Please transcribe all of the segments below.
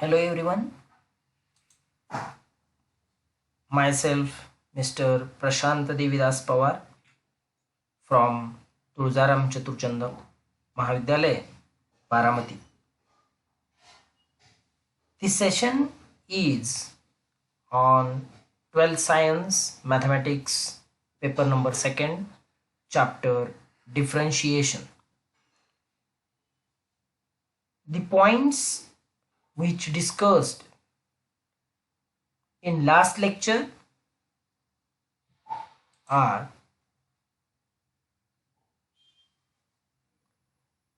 Hello everyone, myself Mr. Prashant Devidas Pawar from Tulzaram Chaturchand Mahavidyalaya, Baramati. This session is on 12th Science Mathematics paper number 2nd, chapter differentiation. The points which discussed in last lecture are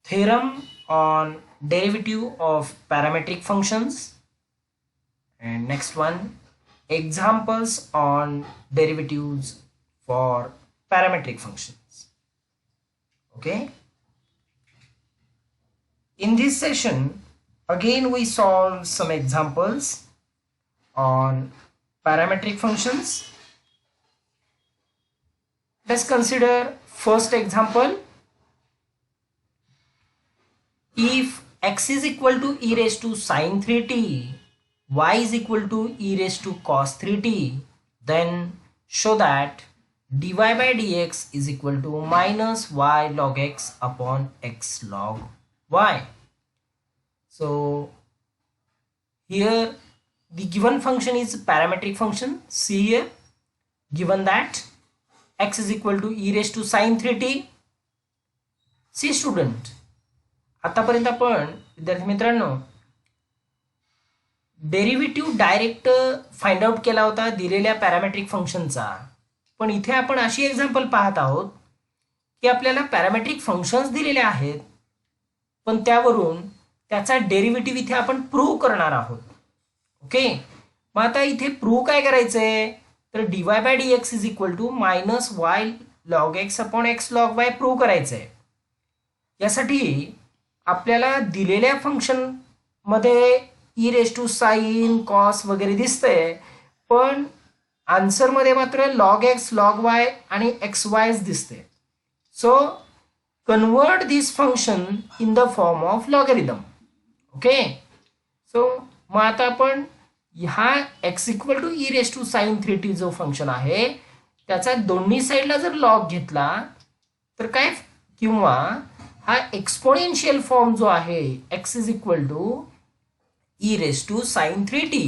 theorem on derivative of parametric functions, and next one, examples on derivatives for parametric functions. Okay, in this session again we solve some examples on parametric functions. Let's consider first example. If x is equal to e raised to sine 3t, y is equal to e raised to cos 3t, then show that dy by dx is equal to minus y log x upon x log y. So here the given function is parametric function. See here, given that x is equal to e raised to sine 3t. See student, आतापर्यंत आपण विद्यार्थी मित्रांनो derivative direct find out केला होता दिलेल्या parametric फंक्शनचा, पण इथे आपण अशी एक्झाम्पल पाहत आहोत की आपल्याला पॅरामेट्रिक फंक्शन्स दिलेले आहेत, पण त्यावरून त्याचा डेरिव्हेटिव्ह इथे आपण प्रूव्ह करणार आहोत. ओके, मग आता इथे प्रूव्ह काय करायचंय, तर dy by dx is equal to minus y log x upon x log y prove करायचंय. यासाठी आपल्याला दिलेल्या फंक्शन मध्ये e raise to sine cos वगैरे दिसतंय, पण आन्सर मध्ये मात्र लॉग एक्स लॉग वाय आणि एक्स वाय दिसते. So convert this function in the form of logarithm. Okay, so मग आता आपण ह्या x equal to e raise to sine 3t जो फंक्शन आहे त्याचा दोन्ही साईडला जर लॉग घेतला तर काय, किंवा हा एक्सपोनेन्शियल फॉर्म जो आहे x is equal to e raise to sine 3t,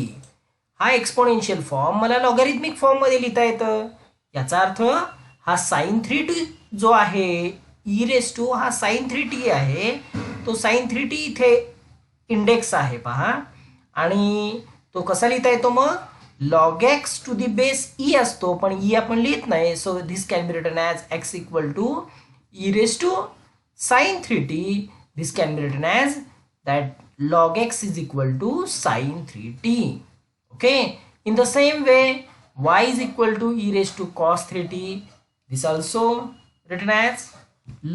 हा एक्सपोनेन्शियल फॉर्म मला लॉगरिथमिक फॉर्म मध्ये लिहिता येतं. याचा अर्थ हा साइन 3t जो आहे ई रेस टू हा साइन 3t आहे, तो साइन 3t इथे इंडेक्स आहे पहा, आणि तो कसा लिहिता येतो, मग log x to the base e असतो, पण ई आपण लिहित नाही. So this can be written as x equal to e raise to sin 3t. this can be written as that log x is equal to sin 3t. okay, in the same way y is equal to e raised to cos 3t. this also written as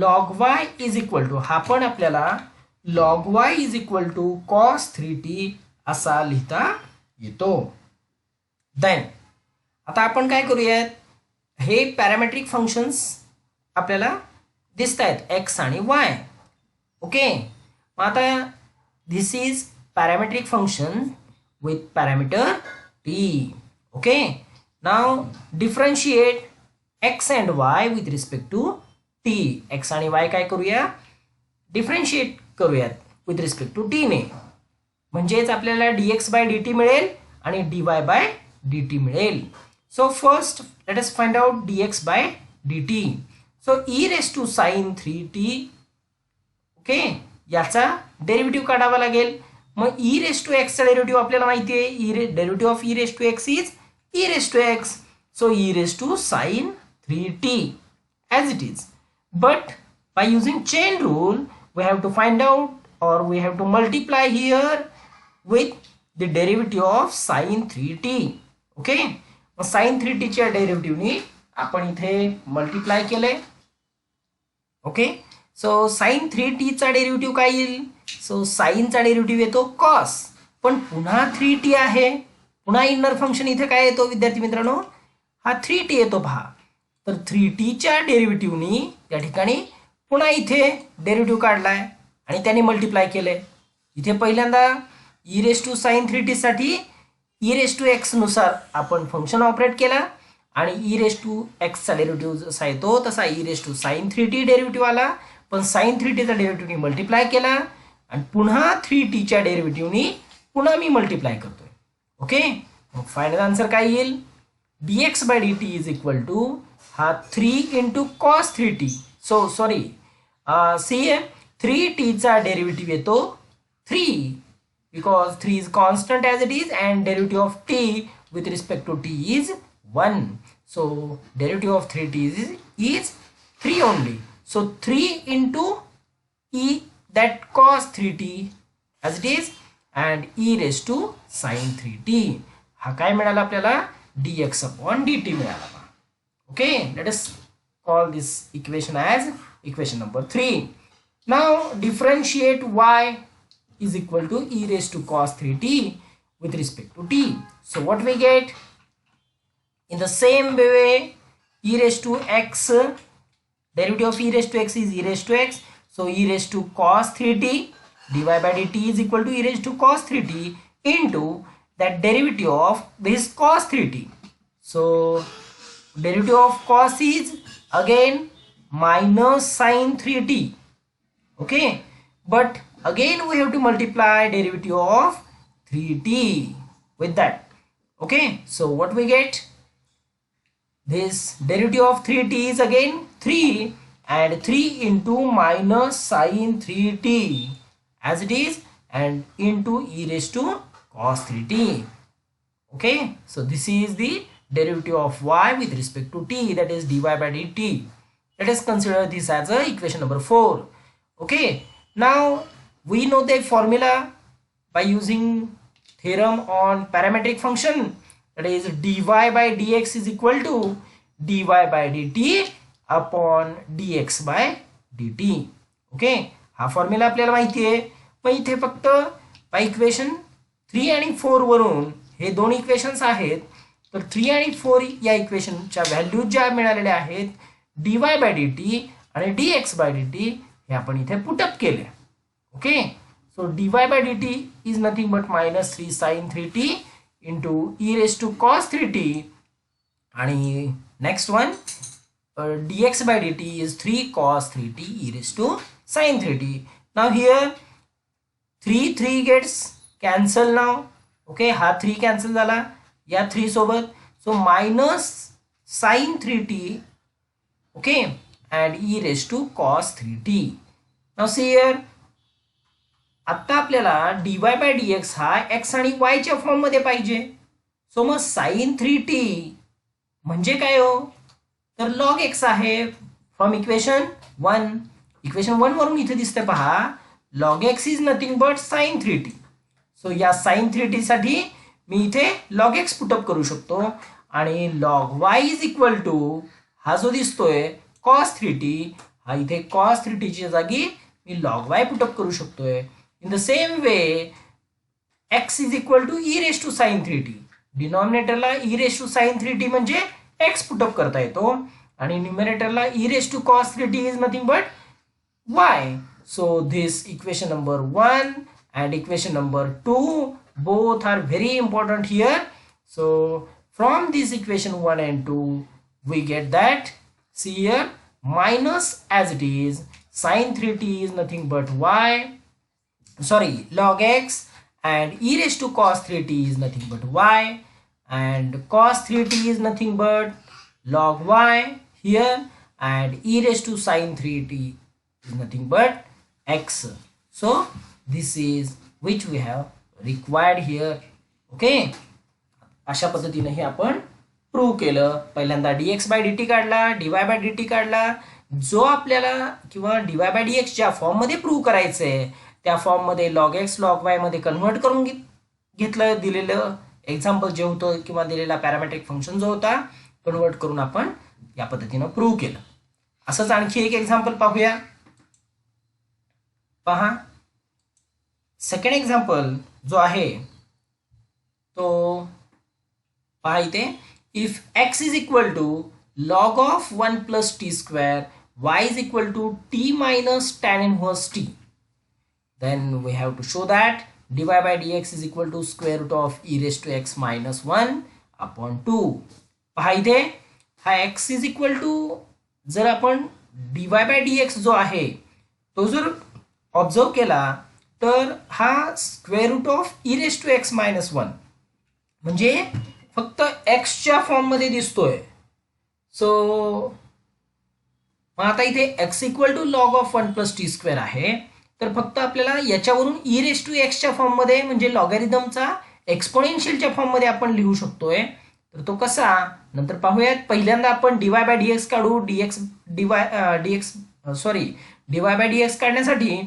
log y is equal to, हा पण आपल्याला log y is equal to cos 3t असा लिहिता येतो. Then आता आपण काय करूयात, हे पॅरामेट्रिक फंक्शन्स आपल्याला दिसत आहेत एक्स आणि वाय. ओके, मग आता this is parametric function with parameter T. Okay, now differentiate X and Y with respect to T. X आणि वाय काय करूया, डिफरन्शिएट करूयात विथ रिस्पेक्ट टू टी ने, म्हणजेच आपल्याला dx बाय dt मिळेल आणि dy बाय dt मिळेल. So first let us find out dx by dt. So e raise to sine 3t. Okay, याचा डेरिव्हेटिव्ह काढावा लागेल. मग ई रेस टू एक्सचा डेरिव्हेटिव्ह आपल्याला माहिती आहे, derivative of e raise to x is e raise to x. So e raise to sine 3t as it is. But by using chain rule we have to find out, or we have to multiply here with the derivative of sin 3t. Okay, मग sign 3t च्या डेरिव्हेटिव्हनी आपण इथे multiply केले. Okay, so sine 3t चा derivative काय येईल, so साइनचा derivative येतो cos, पण पुन्हा 3t आहे, पुन्हा इनर फंक्शन इथे काय येतो विद्यार्थी मित्रांनो, हा 3t येतो पहा. तर 3t च्या डेरिव्हेटिव्हनी त्या ठिकाणी पुन्हा इथे डेरिव्हेटिव्ह काढलाय आणि त्याने मल्टिप्लाय केले. इथे पहिल्यांदा E raise to sine 3t साठी ई रेस टू एक्स नुसार आपण फंक्शन ऑपरेट केला आणि ई रेस टू एक्सचा डेरिव्हेटिव्ह जसा येतो तसा e raise to sine 3t derivative आला, पण साइन 3tचा डेरिव्हेटिव्हनी मल्टिप्लाय केला आणि पुन्हा 3tच्या डेरिव्हेटिव्हनी पुन्हा मी मल्टिप्लाय करतोय. ओके, मग फायनल आन्सर काय येईल? dx by dt is equal to हा 3 into cos 3t. So sorry C 3tचा डेरिव्हेटिव्ह येतो 3 because 3 is constant as it is and derivative of t with respect to t is 1. So derivative of 3t is 3 only. So 3 into e that cos 3t as it is and e raised to sin 3t. हा काय मिळाला आपल्याला? dx upon dt मिळाला. Okay, let us call this equation as equation number 3. Now differentiate y is equal to e raised to cos 3t with respect to t. So what we get? In the same way, e raised to x, derivative of e raised to x is e raised to x. So e raised to cos 3t dy by dt is equal to e raised to cos 3t into that derivative of this cos 3t. So derivative of cos is again minus sin 3t. Okay, but again we have to multiply derivative of 3t with that. Okay, so what we get? This derivative of 3t is again 3 and 3 into minus sin 3t as it is and into e raised to cos 3t. Okay, so this is the derivative of y with respect to t, that is dy by dt. Let us consider this as a equation number 4. Okay, now we know the formula by using theorem on parametric function, that is dy by dx is equal to dy by dt upon dx by dt. Okay, हा formula आपल्याला माहिती आहे. पण इथे फक्त by equation 3 आणि 4 वरून हे दोन इक्वेशन्स आहेत, तर 3 आणि 4 या इक्वेशनच्या व्हॅल्यूज ज्या मिळालेल्या आहेत dy by dt आणि dx by dt हे आपण इथे पुटअप केले. Okay, so dy by dt is nothing but minus 3 sin 3t into e raised to cos 3t आणि next one dx by dt is 3 cos 3t e raised to sin 3t. Now here 3 gets cancel now. Okay, हा 3 cancel झाला या 3 सोबत, so minus sin 3t. Okay, and e raised to cos 3t. Now see here, आता आपल्याला dy by dx हा x आणि y च्या form मध्ये पाहिजे. सो मग sin 3t म्हणजे काय हो? तर log x आहे फ्रॉम इक्वेशन 1. इक्वेशन 1 वरून इथे दिसते पहा, log x is nothing but sin 3t. So या sin 3t साठी मी इथे log x पुटअप करू शकतो आणि log y is equal to हा जो दिसतोय cos 3t, हा इथे cos 3t च्या जागी मी log y पुटअप करू शकतोय. In the same way, x is equal to e raised to sin 3t. डिनॉमिनेटरला e raised to sin 3t म्हणजे x पुटअप करता येतो आणि न्यूमरेटरला e raised to cos 3t is nothing but y. So this equation number 1 and equation number 2 both are very important here. So from this equation 1 and 2 we get that, see here, minus as it is sin 3t is nothing but y, sorry, log x, and e raised to cos 3t is nothing but y, and cos 3t is nothing but log y here, and e raised to sin 3t is nothing but x. So this is which we have required here. Okay, अशा पद्धतीने हे आपण prove केलं. पहिल्यांदा dx by dt काढला, dy by dt काढला, जो आपल्याला किंवा dy by dx ज्या फॉर्म मध्ये प्रूव्ह करायचंय त्या फॉर्म मध्ये log x log y मध्ये कन्वर्ट करून घेतलं. दिलेलं एक्झाम्पल जे होतं किंवा दिलेला पॅरामेट्रिक फंक्शन जो होता कन्वर्ट करून आपण या पद्धतीनं प्रूव्ह केलं. असंच आणखी एक एक्झाम्पल पाहूया. पहा, सेकंड एक्झाम्पल जो आहे तो पहा इथे, if x is equal to log of 1 plus t square, y is equal to t minus tan inverse t, then we have to show that dy by dx is equal to square root of e raise to x minus 1 upon 2. पहा इथे हा x is equal to जर आपण dy by dx जो आहे तो जर observe केला तर हा square root of e raise to x minus 1 म्हणजे फक्त x च्या फॉर्म मध्ये दिसतोय. सो मग आता इथे x equal to log of 1 plus T square आहे, तर फक्त आपल्याला याच्यावरून ई रेस टू एक्सच्या फॉर्ममध्ये म्हणजे लॉगॅरिथमचा एक्सपोनेन्शियलच्या फॉर्ममध्ये आपण लिहू शकतोय. तर तो कसा नंतर पाहूयात. पहिल्यांदा आपण dy बाय dx काढू. dy बाय dx काढण्यासाठी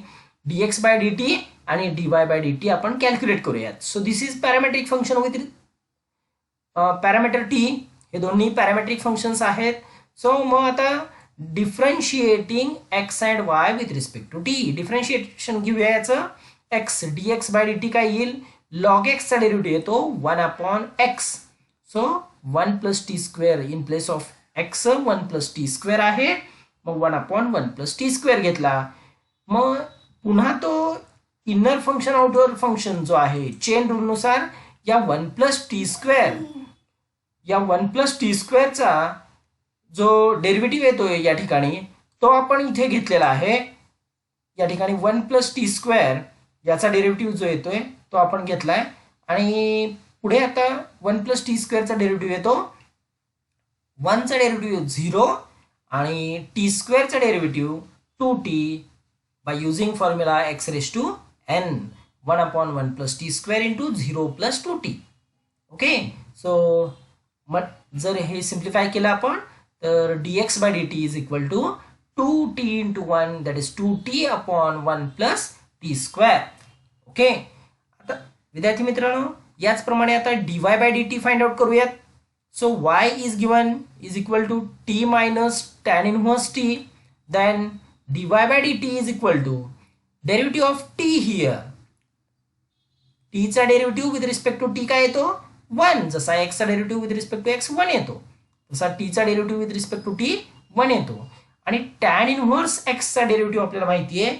dx बाय dt आणि dy बाय dt आपण कॅल्क्युलेट करूयात. So this is parametric function with parameter t. हे दोन्ही पॅरामेट्रिक फंक्शन्स आहेत. सो मग आता differentiating x and y with respect to t. Differentiation घेऊया याचं. x dx बाय dt काय येईल, लॉग x चा डेरिव्हेटिव्ह येतो 1 upon x. So 1 plus T square in place of x 1 plus T square आहे, मग 1 अपॉन 1 प्लस टी स्क्वेअर घेतला. मग पुन्हा तो इनर फंक्शन आउटर फंक्शन जो आहे चेन रूल नुसार या 1 प्लस टी स्क्वेअरचा जो डेरिव्हेटिव्ह येतोय या ठिकाणी तो आपण इथे घेतलेला आहे. या ठिकाणी 1 प्लस टी स्क्वेअर याचा डेरिव्हेटिव्ह जो येतोय तो आपण घेतलाय आणि पुढे आता 1 प्लस टी स्क्वेअरचा डेरिव्हेटिव्ह येतो. 1 चा डेरिव्हेटिव्ह 0 आणि टी स्क्वेअरचा derivative 2t by using formula x raise to n 1 upon 1 plus T square into 0 plus 2t. Okay. So मग जर हे सिम्प्लिफाय केलं आपण तर dx by dt is equal to 2t into 1 that is 2t upon 1 plus T square. Okay. आता विद्यार्थी मित्रांनो याचप्रमाणे आता dy by dt find out करूयात. So y is given is equal to t minus tan inverse t. Then dy by dt is equal to derivative of t here. t चा derivative with respect to t काय येतो 1. जसा x चा derivative with respect to x 1 येतो तसा t चा derivative with respect to t 1 येतो. आणि टॅन इनव्हर्स x चा डेरिव्हेटिव्ह आपल्याला माहिती आहे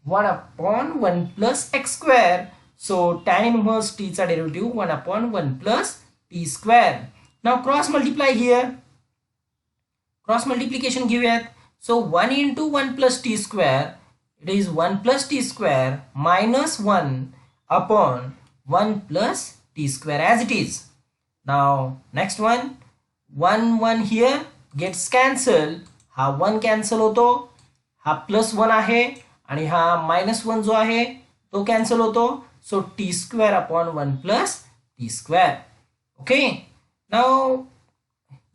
1 upon 1 plus x square. So tan inverse t चा derivative 1 upon 1 plus t square. Now cross multiply here. Cross multiplication घेऊयात. So 1 into 1 plus T square it is 1 plus T square minus 1 upon 1 plus t square as it is. Now next one 1 here gets cancel. हा 1 cancel होतो, हा plus 1 आहे आणि हा minus 1 जो आहे तो कॅन्सल होतो. So T square upon 1 plus T square. Okay. Now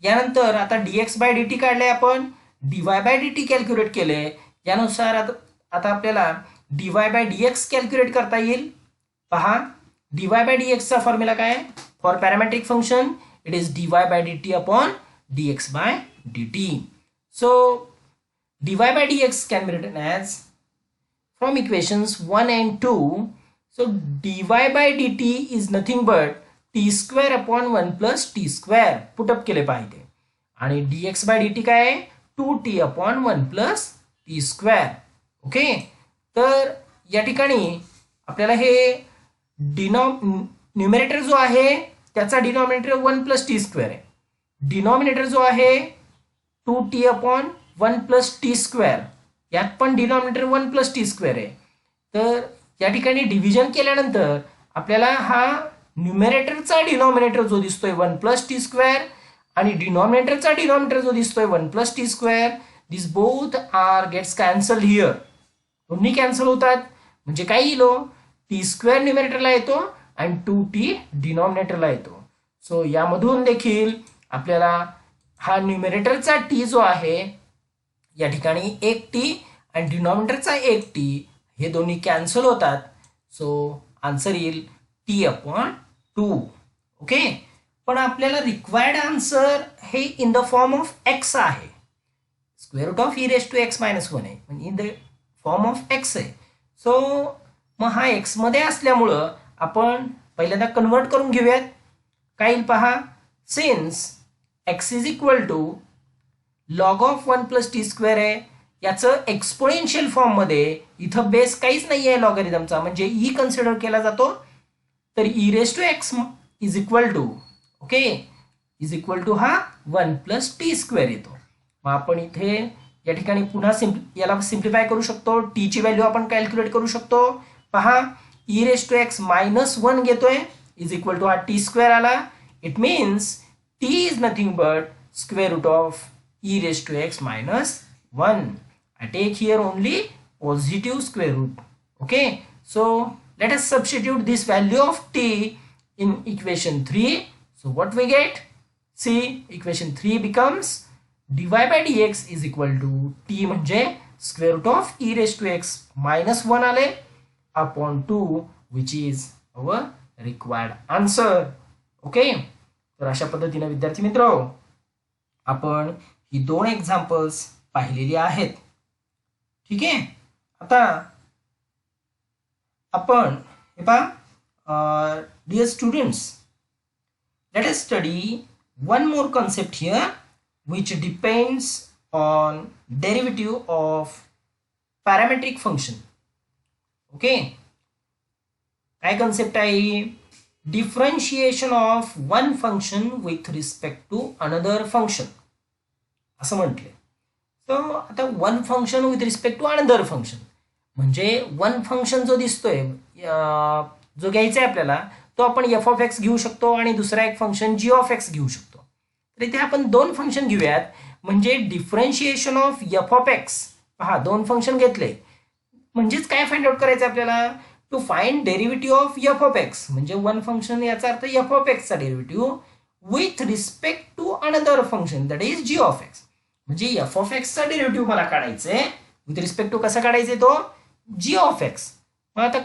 यानंतर आता dx बाय dt काढले आपण, dy बाय dt कॅल्क्युलेट केले. यानुसार आता आपल्याला dy बाय dx कॅल्क्युलेट करता येईल. पहा dy बाय dx चा फॉर्म्युला काय for parametric function it is dy by dt upon dx by dt. So dy by dx can be written as from equations 1 and 2. So dy by dt is nothing but t square upon 1 plus t square. Put up केले पाहिजे. आणि dx by dt काय आहे 2t upon 1 plus t square. Okay. तर या ठिकाणी आपल्याला हे न्यूमरेटर जो आहे त्याचा डिनॉमिनेटर 1 प्लस टी स्क्वेअर आहे. डिनॉमिनेटर जो आहे 2t upon 1 plus T square, यात पण डिनॉमिनेटर 1 प्लस टी स्क्वेअर आहे. तर या ठिकाणी डिव्हिजन केल्यानंतर आपल्याला हा न्यूमरेटरचा डिनॉमिनेटर जो दिसतोय 1 प्लस टी स्क्वेअर आणि डिनॉमिनेटरचा डिनॉमिनेटर जो दिसतोय 1 plus T square, this both are gets cancel here. दोन्ही कॅन्सल होतात म्हणजे काय येईल टी स्क्वेअर न्यूमरेटरला येतो आणि 2t डिनॉमिनेटरला येतो. सो यामधून देखील आपल्याला हा न्यूमरेटरचा t जो आहे या ठिकाणी 1t आणि डिनॉमिनेटरचा 1t हे दोन्ही कॅन्सल होतात. सो आन्सर येईल t अपॉन 2. ओके. पण आपल्याला रिक्वायर्ड आन्सर हे in the form of x आहे. Square root of e raise to x minus 1 आहे म्हणजे in the form of x आहे. सो मग हा x मध्ये असल्यामुळं आपण पहिल्यांदा कन्वर्ट करून घेऊयात. काय येईल पहा. Since x is equal to log of 1 plus T square आहे याचं एक्सपोनेन्शियल फॉर्म मध्ये इथं बेस काहीच नाही आहे लॉगॅरिथमचा, म्हणजे ई कन्सिडर केला जातो. तर e raise to x is equal to okay is equal to हा 1 + t² येतो. मग आपण इथे या ठिकाणी पुन्हा याला सिम्प्लिफाय करू शकतो. टी ची व्हॅल्यू आपण कॅल्क्युलेट करू शकतो. पहा ई रेस टू एक्स -1 घेतोय इज इक्वल टू हा t² आला. It means t is nothing but square root of e raise to x -1. I take here only positive square root. Okay, so let us substitute this value of t in equation 3. So what we get? See, equation 3 becomes dy by dx is equal to t म्हणजे square root of e raised to x -1 आले upon 2, which is our required answer. Okay, तर अशा पद्धतीने विद्यार्थी मित्र आपण ही 2 examples पाहिलेली आहेत. ठीक आहे. आता आपण हे पहा dear students, let us study one more concept here which depends on derivative of parametric function. Okay, काय कॉन्सेप्ट आहे? Differentiation of one function with respect to another function असं म्हटले. सो आता one function with respect to another function म्हणजे one function जो दिसतोय जो घ्यायचा आहे आपल्याला तो आपण एफ ऑफ एक्स घेऊ शकतो आणि दुसरा एक फंक्शन जी ऑफ एक्स घेऊ शकतो. तर इथे आपण 2 फंक्शन घेऊयात म्हणजे differentiation of f of x. पहा 2 फंक्शन घेतले म्हणजेच काय फाइंड आउट करायचं आपल्याला? To find derivative of f of x म्हणजे वन फंक्शन याचा अर्थ एफ ऑफ एक्सचा derivative with respect to another function that is g of x. म्हणजे एफ ऑफ एक्सचा डेरिव्हेटिव्ह मला काढायचा आहे विथ रिस्पेक्ट टू कसा काढायचा तो जी ऑफ एक्स. मग आता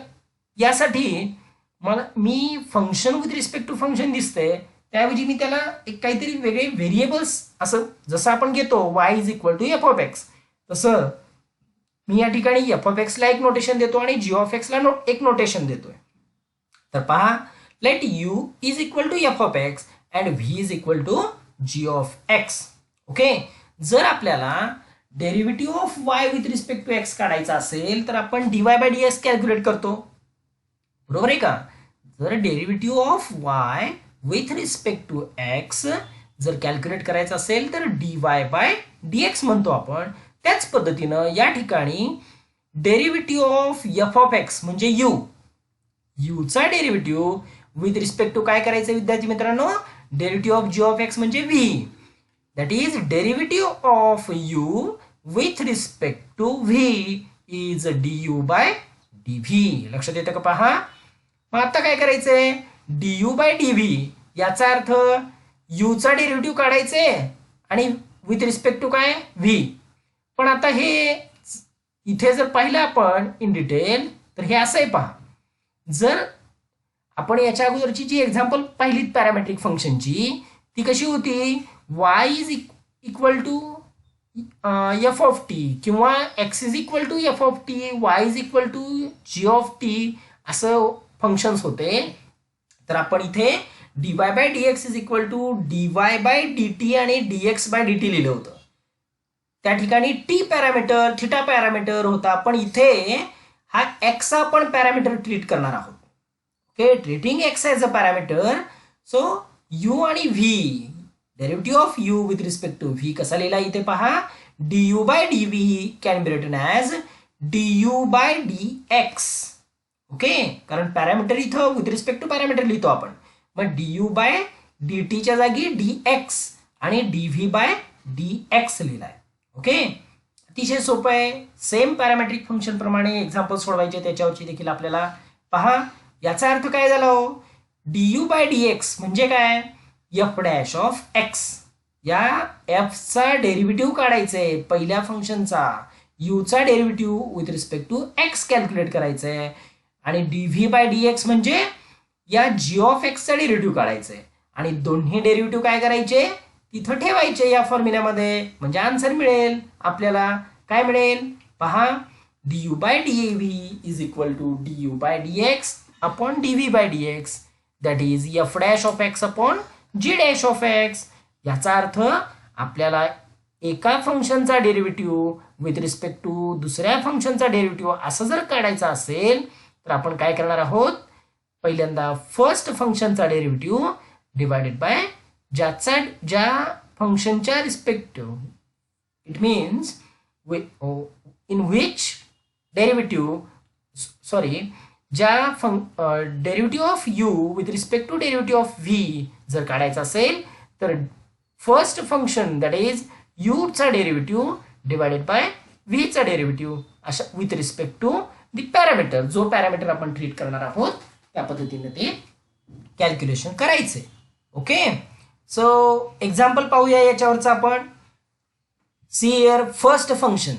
यासाठी मला मी function with respect to function दिसतंय त्याऐवजी मी त्याला एक काहीतरी वेगळे व्हेरिएबल्स असं जसं आपण घेतो y is equal to f of x तसं मी या ठिकाणी एफ ऑफ एक्सला एक नोटेशन देतो आणि जी ऑफ एक्सला एक नोटेशन देतोय. तर पहा let u is equal to f of x and v is equal to g of x. Okay, जर आपल्याला derivative of y with respect to x काढायचा असेल तर आपण डीवाय बाय डीएक्स कॅल्क्युलेट करतो, बरोबर आहे का? जर derivative of y with respect to x जर कॅल्क्युलेट करायचं असेल तर डीवाय बाय डीएक्स म्हणतो आपण. त्याच पद्धतीनं या ठिकाणी derivative of f of x म्हणजे यूचा डेरिव्हेटिव्ह विथ रिस्पेक्ट टू काय करायचं विद्यार्थी मित्रांनो? Derivative of g of x म्हणजे v. That is derivative of u with respect to v is du by dv. लक्षात येतं का? पहा मग आता काय करायचंय? du by dv याचा अर्थ u चा डेरिव्हेटिव्ह काढायचे आणि विथ रिस्पेक्ट टू काय v. पण आता हे इथे जर पाहिलं आपण इन डिटेल तर हे असं आहे. पहा जर आपण याच्या अगोदरची जी एक्झाम्पल पाहिलीत पॅरामेट्रिक फंक्शनची ती कशी होती? y is equal to f of t किंवा x is equal to f of t, y is equal to g of t असं फंक्शन्स होते. तर आपण इथे dy by dx is equal to dy by dt आणि dx by dt लिहिलं होतं. त्या ठिकाणी t पॅरामीटर थिटा पॅरामीटर होता, पण इथे हा x आपण पॅरामीटर ट्रीट करणार आहोत. Okay, treating x as a parameter. So u आणि v derivative of u with respect to v कसा लिहिला इथे पहा? du by dv can be written as du by dx. Okay, कारण पॅरामीटर इथं विथ रिस्पेक्ट टू पॅरामीटर लिहितो आपण. मग du बाय dt च्या जागी dx आणि dv बाय dx लिहिलाय. ओके, अतिशय सोपं आहे. सेम पॅरामेट्रिक फंक्शन प्रमाणे एक्झाम्पल सोडवायचे त्याच्यावरची देखील आपल्याला. पहा याचा अर्थ काय झाला हो? du बाय dx म्हणजे काय? F dash of X. या एफचा डेरिव्हेटिव्ह काढायचंय पहिल्या फंक्शनचा, यूचा derivative with respect to X calculate करायचंय आणि डीव्ही बाय डीएक्स म्हणजे या जी ऑफ एक्सचा डेरिव्हेटिव्ह काढायचंय आणि दोन्ही डेरिव्हेटिव्ह काय करायचे तिथं ठेवायचे या फॉर्म्युल्यामध्ये म्हणजे आन्सर मिळेल आपल्याला. काय मिळेल? पहा du by dv is equal to du by dx upon dv by dx that is f dash of x upon g dash of x. याचा अर्थ आपल्याला एका फंक्शनचा डेरिव्हेटिव्ह विथ रिस्पेक्ट टू दुसऱ्या फंक्शनचा डेरिव्हेटिव्ह असं जर काढायचा असेल तर आपण काय करणार आहोत, पहिल्यांदा फर्स्ट फंक्शनचा डेरिव्हेटिव्ह डिवायडेड बाय ज्या फंक्शनच्या respective, it means in which derivative derivative of u with respect to derivative of v जर काढायचा असेल तर first function that is u चा डेरिव्हेटिव्ह डिवायडेड बाय व्ही चा डेरिव्हेटिव्ह अशा with respect to the parameter, जो पॅरामीटर आपण treat करणार आहोत त्या पद्धतीने ते कॅल्क्युलेशन करायचे. ओके, सो एक्झाम्पल पाहूया याच्यावरचं आपण. See here first function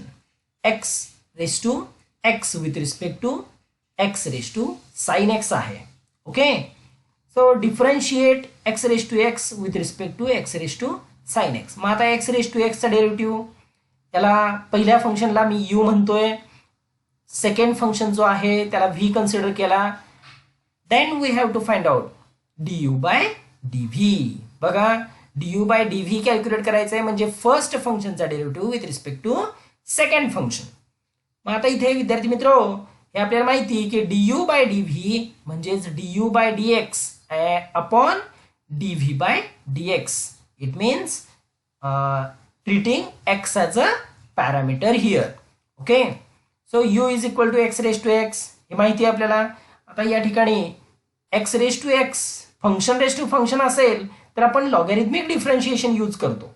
X raise to X with respect to x raise to sine x आहे. Okay, so differentiate X raise to X with respect to x raise to sine X. मग आता X raise to एक्सचा derivative, त्याला पहिल्या फंक्शनला मी U म्हणतोय, second function जो आहे त्याला व्ही कन्सिडर केला. Then we have to find out D you by D V. बघा, D you by D V calculate करायचं आहे म्हणजे फर्स्ट फंक्शनचा derivative with respect to second function. मग आता इथे विद्यार्थी मित्र हे आपल्याला माहिती की D you by D V म्हणजेच D you by D X upon D V by D X. It means treating x as a parameter here. Okay, so u is equal to x raised to x हे माहिती आहे आपल्याला. आता या ठिकाणी x raised to x function raise to function असेल तर आपण लॉगॅरिथमिक डिफरन्शिएशन यूज करतो,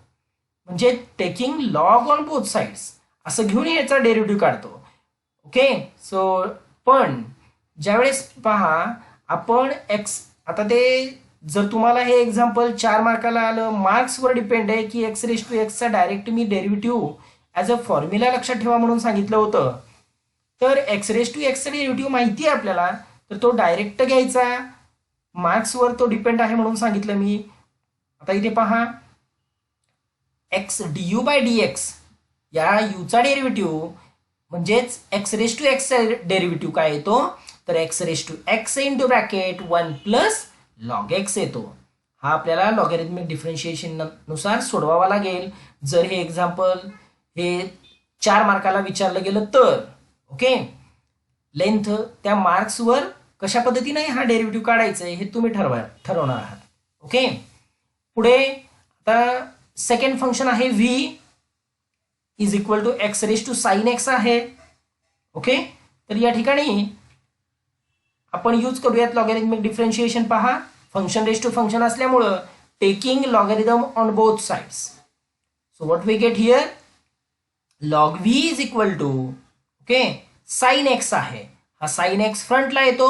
म्हणजे taking log on both sides असं घेऊन याचा डेरिव्हेटिव्ह काढतो. ओके, सो पण ज्यावेळेस पहा आपण x, आता ते जर तुम्हाला हे एक्झाम्पल 4 मार्काला आलं, मार्क्सवर डिपेंड आहे की एक्स रेस टू एक्सचा direct me derivative as a formula लक्षात ठेवा म्हणून सांगितलं होतं. तर एक्स रेस टू एक्सचा डेरिव्हेटिव्ह माहिती आहे आपल्याला, तर तो डायरेक्ट घ्यायचा, मार्क्सवर तो डिपेंड आहे म्हणून सांगितलं मी. आता इथे पहा x d you by D x या यूचा डेरिव्हेटिव्ह म्हणजेच एक्स रेस टू एक्सचा डेरिव्हेटिव्ह काय येतो तर x raise to x into bracket 1 plus log x येतो. हा आपल्याला लॉगॅरिथमिक डिफरन्शिएशन नुसार सोडवावा लागेल जर हे एक्झाम्पल हे 4 मार्काला विचारलं गेलं तर. ओके, लेंथ त्या मार्क्सवर कशा पद्धतीने हा डेरिव्हेटिव्ह काढायचं हे तुम्ही ठरवणार आहात. ओके, पुढे आता सेकंड फंक्शन आहे v is equal to x raise to sine x आहे. ओके, तर या ठिकाणी आपण यूज करूयात लॉगॅरिथमिक डिफरन्शिएशन. पहा, फंक्शन रेस टू फंक्शन असल्यामुळं taking logarithm on both sides. So what we get here, log v is equal to okay sine x आहे, हा साइन एक्स फ्रंटला येतो.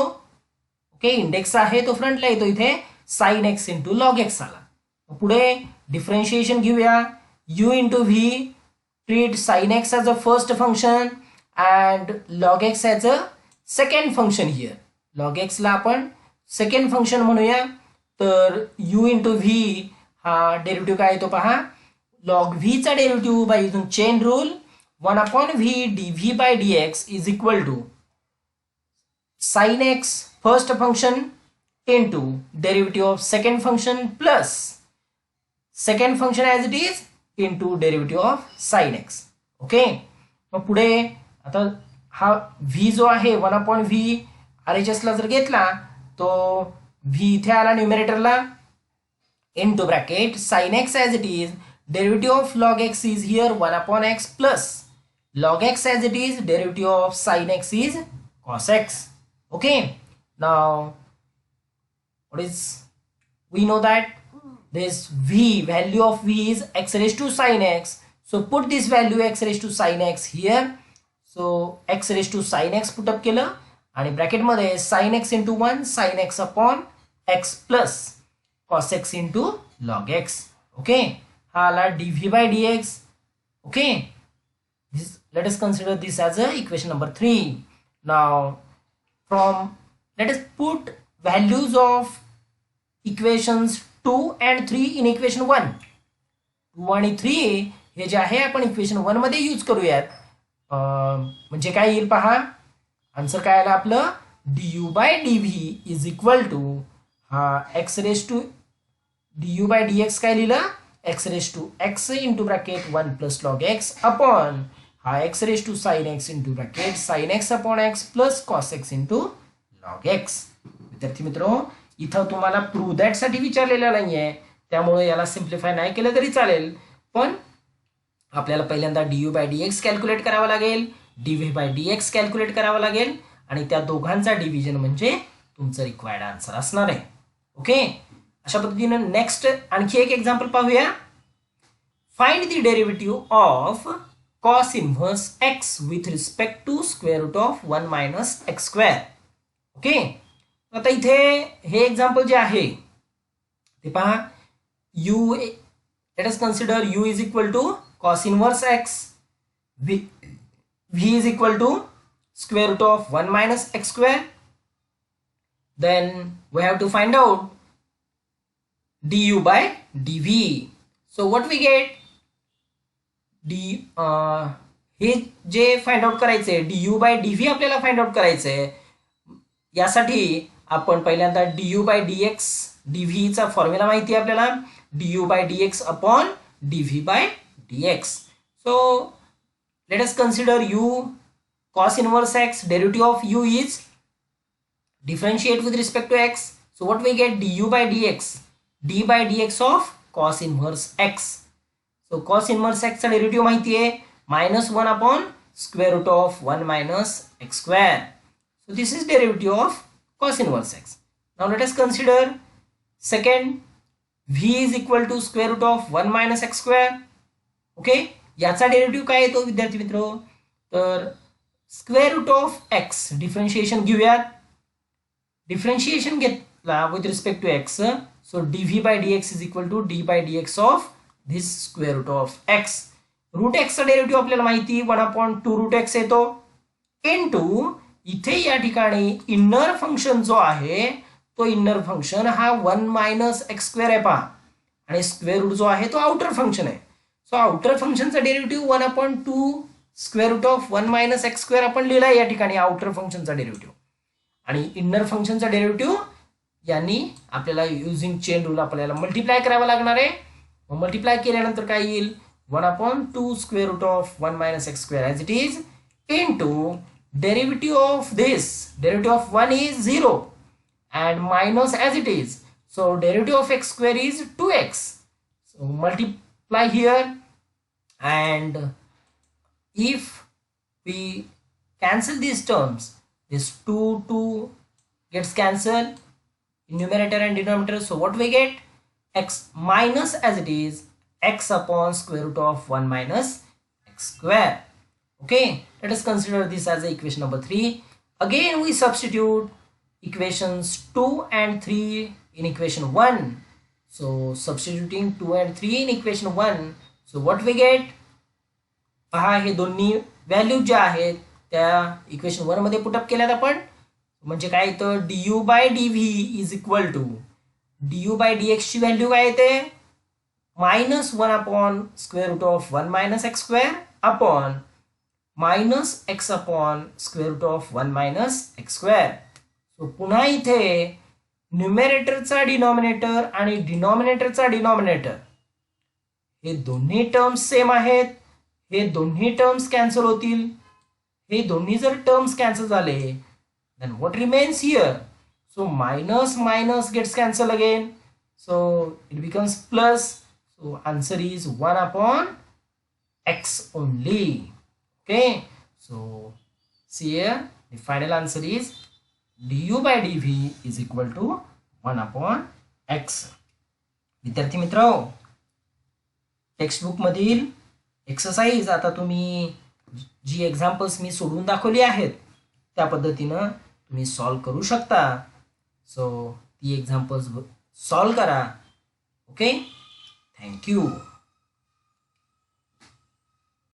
ओके, इंडेक्स आहे तो फ्रंटला येतो, इथे sine X into log X आला. पुढे डिफरन्शिएशन घेऊया, U into V treat sine X as a first function and log X as a second function here. Log एक्सला आपण सेकंड फंक्शन म्हणूया, तर यू इंटू व्ही हा डेरिव्हेटिव्ह काय येतो पहा, लॉग व्हीचा derivative by using chain rule 1 upon V D V by D X is equal to sine X first function into derivative of second function plus second function as it is into derivative of sine x. Okay, मग पुढे आता हा V जो आहे 1 upon V RHS ला जर घेतला तो व्ही इथे आला न्यूमरेटरला into bracket sine X as it is derivative of log X is here 1 upon X plus log x as it is derivative of sin x is cos x. Okay, now what is, we know that this v value of v is x raised to sin x, so put this value x raised to sin x here. So x raised to sin x put up केलं आणि bracket मध्ये sin x into 1 sin x upon x plus cos x into log x. Okay, हा आला dv by dx. Okay, this, let us consider this as a equation number 3. Now from, let us put values of equations 2 and 3 in equation 1. 2 आणि 3 हे जे आहे आपण equation 1 मध्ये use करूयात. म्हणजे काय येईल पहा, आन्सर काय आला आपलं, du by dv is equal to हा x raise to du by dx काय लिहिलं, x raise to x into bracket 1 plus log x upon हा x raise to sine x into bracket sine x upon x plus cos x into log x. विद्यार्थी मित्रो, इथं तुम्हाला prove that साठी विचारलेलं नाहीये, त्यामुळे याला सिम्प्लिफाय नाही केलं तरी चालेल, पण आपल्याला पहिल्यांदा du बाय dx कॅल्क्युलेट करावं लागेल, dv बाय dx कॅल्क्युलेट करावं लागेल आणि त्या दोघांचा डिव्हिजन म्हणजे तुमचं रिक्वायर्ड आन्सर असणार आहे. ओके, अशा पद्धतीनं नेक्स्ट आणखी एक एक्झाम्पल पाहूया. Find the derivative of cos inverse x with respect to square root of 1 minus x square. Okay, आता इथे हे एक्झाम्पल जे आहे ते पहा. u, let us consider u is equal to cos inverse x, v is equal to square root of 1 minus x square. Then we have to find out du by dv. So what we get, हे जे find out करायचे du by dv आपल्याला find out करायचे. यासाठी आपण पहिल्यांदा du by dx dv चा formula माहिती आहे आपल्याला, du by dx upon dv by dx. So let us consider u cos inverse x, derivative of u is differentiate with respect to x. So what we get, du by dx, d by dx of cos inverse x. So cos inverse x चा derivative माहिती आहे, -1 upon square root of 1 minus x square. So this is derivative of cos inverse x. Now let us consider second, v is equal to square root of 1 minus x square. Okay, याचा derivative काय येतो विद्यार्थी मित्रो, तर square root of x differentiation घेऊयात. Differentiation घेतला with respect to x, so dv by dx is equal to d by dx of this square root of x. Root x चा derivative आपल्याला माहिती 1/2 रूट x येतो, into इथे या ठिकाणी inner function जो आहे तो इनर फंक्शन हा 1 मायनस एक्स स्क्वेअर आहे पहा, आणि स्क्वेअर रूट जो आहे तो आउटर फंक्शन आहे. सो आउटर फंक्शनचा derivative 1/2 square root of 1 minus x square आपण लिहिला या ठिकाणी आउटर फंक्शनचा डेरिव्हेटिव्ह, आणि इनर फंक्शनचा डेरिव्हेटिव्ह यांनी आपल्याला युजिंग चेन रूल आपल्याला मल्टिप्लाय करावा लागणार आहे. मल्टिप्लाय केल्यानंतर काय येईल, 1/2 square root of 1 minus x square as it is into derivative of this, derivative of 1 is 0 and minus as it is, so derivative of x square is 2x. So multiply here, and if we cancel these terms, this 2 gets cancelled in numerator and denominator. So what we get, x minus as it is x upon square root of 1 minus x square. Okay, let us consider this as a equation number 3. Again we substitute equations 2 and 3 in equation 1. So substituting 2 and 3 in equation 1, so what we get, पहा हे दोन्ही value ज्या आहेत त्या equation 1 मध्ये put up केल्यात आपण, म्हणजे काय येतं, du by dv is equal to du by dx ची व्हॅल्यू काय येते, -1 upon square root of 1 minus x square upon minus x upon square root of 1 minus x square. So पुन्हा इथे न्यूमरेटरचा डिनॉमिनेटर आणि डिनॉमिनेटरचा डिनॉमिनेटर हे दोन्ही टर्म्स सेम आहेत, हे दोन्ही टर्म्स कॅन्सल होतील. हे दोन्ही जर टर्म्स कॅन्सल झाले then what remains here, so minus minus gets cancelled again, so it becomes plus. So answer is 1 upon x only. Okay, so see here the final answer is du by dv is equal to 1 upon x. विद्यार्थी मित्र, textbook मधील exercise आता तुम्ही जी examples मी सोडून दाखवली आहेत त्या पद्धतीनं तुम्ही सॉल्व करू शकता. सो ती एक्झाम्पल्स सॉल्व करा. Okay, thank you.